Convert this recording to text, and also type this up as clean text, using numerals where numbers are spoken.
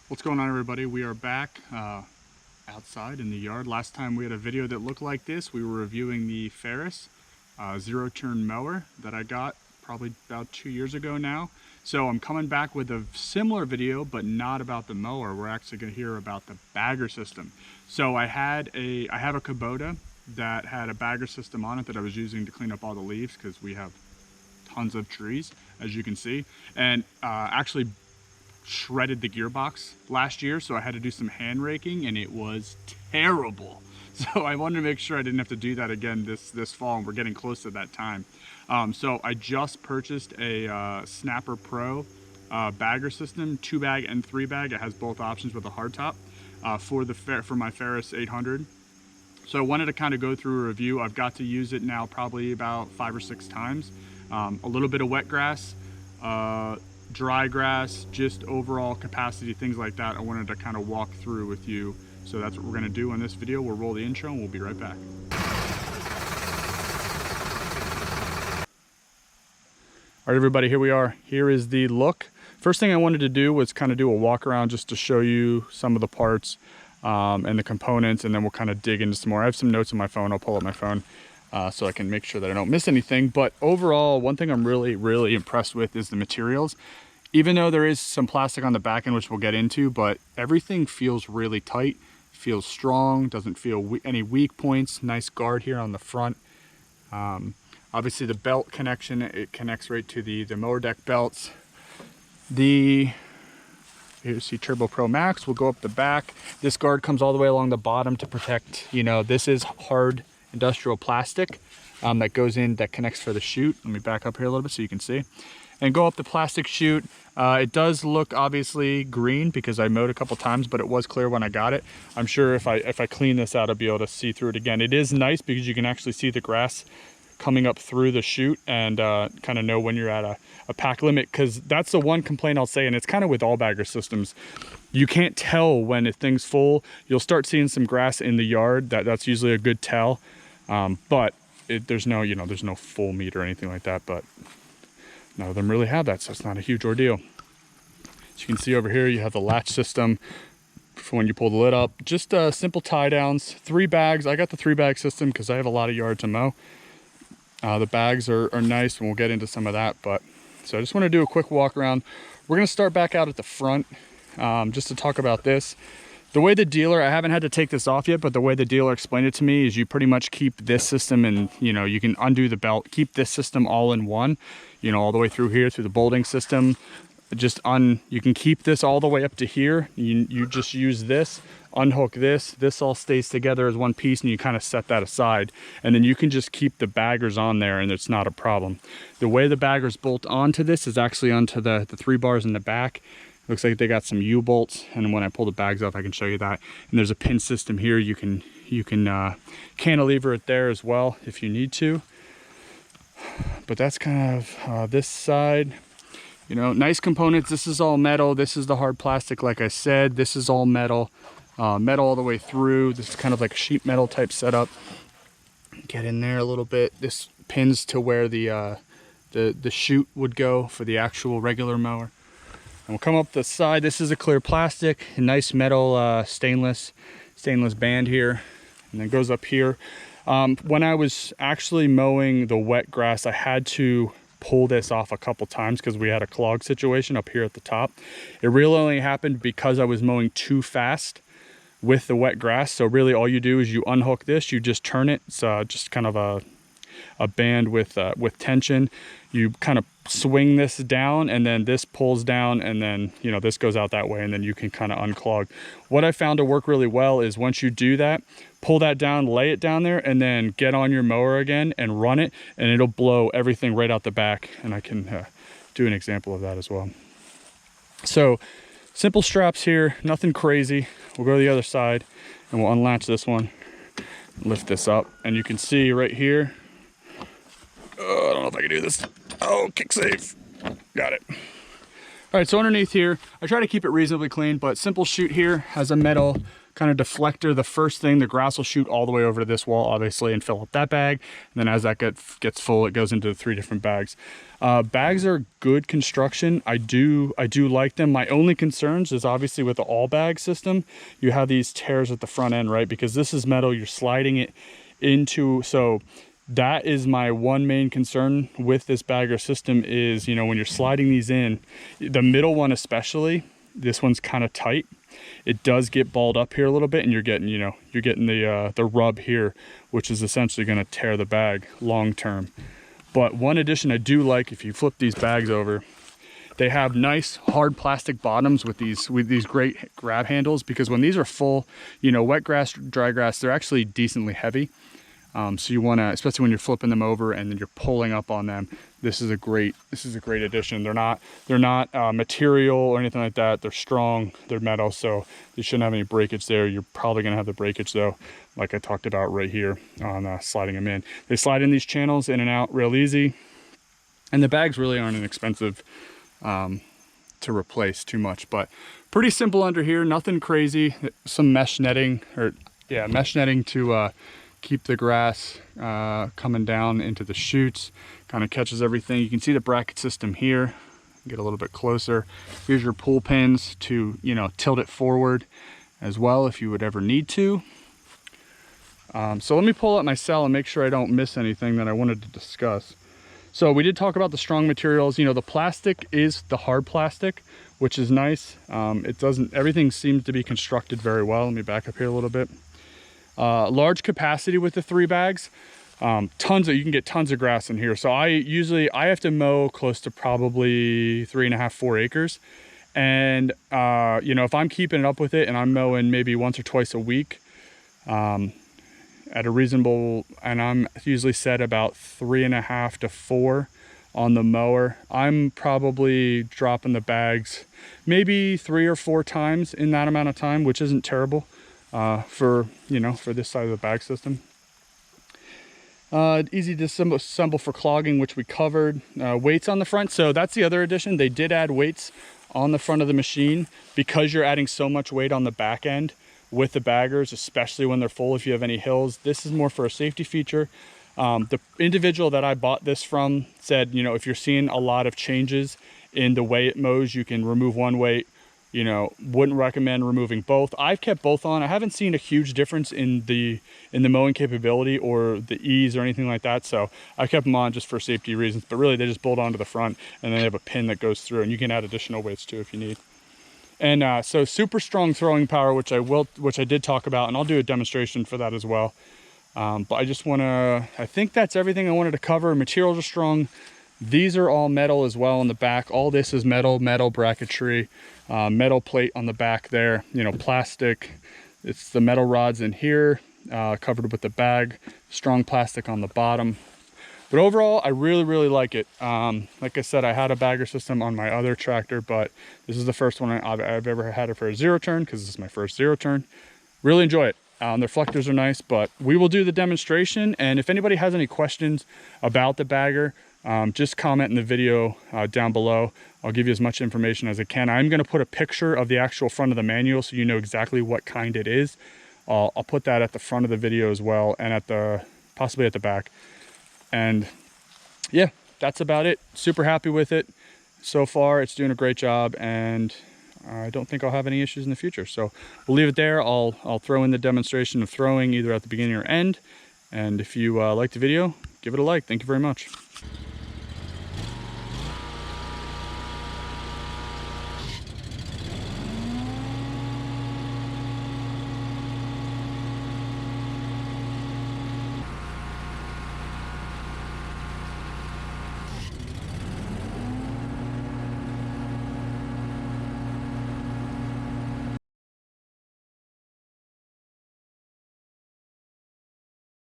What's going on, everybody? We are back outside in the yard. Last time we had a video that looked like this. We were reviewing the Ferris zero-turn mower that I got probably about 2 years ago now. So I'm coming back with a similar video, but not about the mower. We're actually going to hear about the bagger system. So I have a Kubota that had a bagger system on it that I was using to clean up all the leaves because we have tons of trees, as you can see, and actually shredded the gearbox last year, so I had to do some hand raking and it was terrible. So I wanted to make sure I didn't have to do that again this fall, and we're getting close to that time. So I just purchased a Snapper Pro bagger system, 2-bag and 3-bag. It has both options with a hardtop for my Ferris 800. So I wanted to kind of go through a review. I've got to use it now probably about 5 or 6 times. A little bit of wet grass, dry grass, just overall capacity, things like that. I wanted to kind of walk through with you. So that's what we're going to do in this video. We'll roll the intro and we'll be right back. All right, everybody, here we are. Here is the look. First thing I wanted to do was kind of do a walk around just to show you some of the parts and the components, and then we'll kind of dig into some more. I have some notes on my phone. I'll pull up my phone so I can make sure that I don't miss anything. But overall, one thing I'm really impressed with is the materials. Even though there is some plastic on the back end, which we'll get into, but everything feels really tight, feels strong, doesn't feel any weak points. Nice guard here on the front. Obviously the belt connection, it connects right to the mower deck belts. Here you see Turbo Pro Max will go up the back. This guard comes all the way along the bottom to protect, this is hard industrial plastic that goes in, that connects for the chute. Let me back up here a little bit so you can see. And go up the plastic chute. It does look obviously green because I mowed a couple times, but it was clear when I got it. I'm sure if I clean this out, I'll be able to see through it again. It is nice because you can actually see the grass coming up through the chute and kind of know when you're at a pack limit, because that's the one complaint I'll say, and it's kind of with all bagger systems. You can't tell when a thing's full. You'll start seeing some grass in the yard. That's usually a good tell, but there's no there's no full meat or anything like that, but none of them really have that, so it's not a huge ordeal. As you can see over here, you have the latch system for when you pull the lid up. Just simple tie downs, 3 bags. I got the 3-bag system because I have a lot of yard to mow. The bags are nice, and we'll get into some of that. But so I just want to do a quick walk around. We're going to start back out at the front just to talk about this. The way the dealer, I haven't had to take this off yet, but the way the dealer explained it to me is you pretty much keep this system, and you can undo the belt, keep this system all in one, all the way through here, through the bolting system. You can keep this all the way up to here. You just use this, unhook this all stays together as one piece, and you kind of set that aside, and then you can just keep the baggers on there and it's not a problem. The way the baggers bolt onto this is actually onto the 3 bars in the back. Looks like they got some U-bolts, and when I pull the bags off, I can show you that. And there's a pin system here. You can cantilever it there as well if you need to. But that's kind of this side. Nice components. This is all metal. This is the hard plastic, like I said. This is all metal, metal all the way through. This is kind of like a sheet metal type setup. Get in there a little bit. This pins to where the chute would go for the actual regular mower. And we'll come up the side. This is a clear plastic, a nice metal stainless band here, and then goes up here. When I was actually mowing the wet grass, I had to pull this off a couple times because we had a clog situation up here at the top. It really only happened because I was mowing too fast with the wet grass. So really all you do is you unhook this, you just turn it. It's just kind of a band with tension. You kind of swing this down, and then this pulls down, and then this goes out that way, and then you can kind of unclog. What I found to work really well is once you do that, pull that down, lay it down there, and then get on your mower again and run it, and it'll blow everything right out the back. And I can do an example of that as well. So simple straps here, nothing crazy. We'll go to the other side and we'll unlatch this one, lift this up, and you can see right here, I don't know if I can do this. Oh, kick safe. Got it. All right, so underneath here, I try to keep it reasonably clean, but simple chute here has a metal kind of deflector, the first thing, the grass will shoot all the way over to this wall, obviously, and fill up that bag. And then as that gets full, it goes into the 3 different bags. Bags are good construction. I do like them. My only concerns is obviously with the all bag system, you have these tears at the front end, right? Because this is metal, you're sliding it into, so that is my one main concern with this bagger system is, you know, when you're sliding these in, the middle one especially, this one's kind of tight. It does get balled up here a little bit, and you're getting, you know, you're getting the rub here, which is essentially going to tear the bag long term. But one addition I do like, if you flip these bags over, they have nice hard plastic bottoms with these great grab handles, because when these are full, you know, wet grass, dry grass, they're actually decently heavy. So you want to, especially when you're flipping them over and then you're pulling up on them, this is a great addition. They're not material or anything like that. They're strong, they're metal, so you shouldn't have any breakage there. You're probably gonna have the breakage though, like I talked about right here on sliding them in. They slide in these channels in and out real easy, and the bags really aren't inexpensive to replace too much, but pretty simple under here, nothing crazy. Some mesh netting, mesh netting to keep the grass coming down into the chutes, kind of catches everything. You can see the bracket system here. Get a little bit closer. Here's your pull pins to, you know, tilt it forward as well if you would ever need to. So let me pull up my cell and make sure I don't miss anything that I wanted to discuss. So we did talk about the strong materials. You know, the plastic is the hard plastic, which is nice. Everything seems to be constructed very well. Let me back up here a little bit. Large capacity with the 3 bags. You can get tons of grass in here. So I have to mow close to probably 3.5, 4 acres. And, you know, if I'm keeping it up with it and I'm mowing maybe once or twice a week, at a reasonable, and I'm usually set about 3.5 to 4 on the mower, I'm probably dropping the bags maybe 3 or 4 times in that amount of time, which isn't terrible. For this side of the bag system. Easy to assemble for clogging, which we covered. Weights on the front, so that's the other addition. They did add weights on the front of the machine because you're adding so much weight on the back end with the baggers, especially when they're full if you have any hills. This is more for a safety feature. The individual that I bought this from said, you know, if you're seeing a lot of changes in the way it mows, you can remove one weight. You know, wouldn't recommend removing both. I've kept both on. I haven't seen a huge difference in the mowing capability or the ease or anything like that. So I kept them on just for safety reasons, but really they just bolt onto the front and then they have a pin that goes through, and you can add additional weights too if you need. And so super strong throwing power, which I did talk about, and I'll do a demonstration for that as well. But I think that's everything I wanted to cover. Materials are strong. These are all metal as well on the back. All this is metal bracketry, metal plate on the back there, you know, plastic. It's the metal rods in here, covered with the bag, strong plastic on the bottom. But overall, I really like it. Like I said, I had a bagger system on my other tractor, but this is the first one I've ever had it for a 0 turn, because this is my first 0 turn. Really enjoy it. The reflectors are nice, but we will do the demonstration. And if anybody has any questions about the bagger, just comment in the video down below. I'll give you as much information as I can. I'm going to put a picture of the actual front of the manual so you know exactly what kind it is. I'll put that at the front of the video as well, and possibly at the back. And yeah, that's about it. Super happy with it so far. It's doing a great job, and I don't think I'll have any issues in the future. So we'll leave it there. I'll throw in the demonstration of throwing either at the beginning or end. And if you like the video, give it a like. Thank you very much.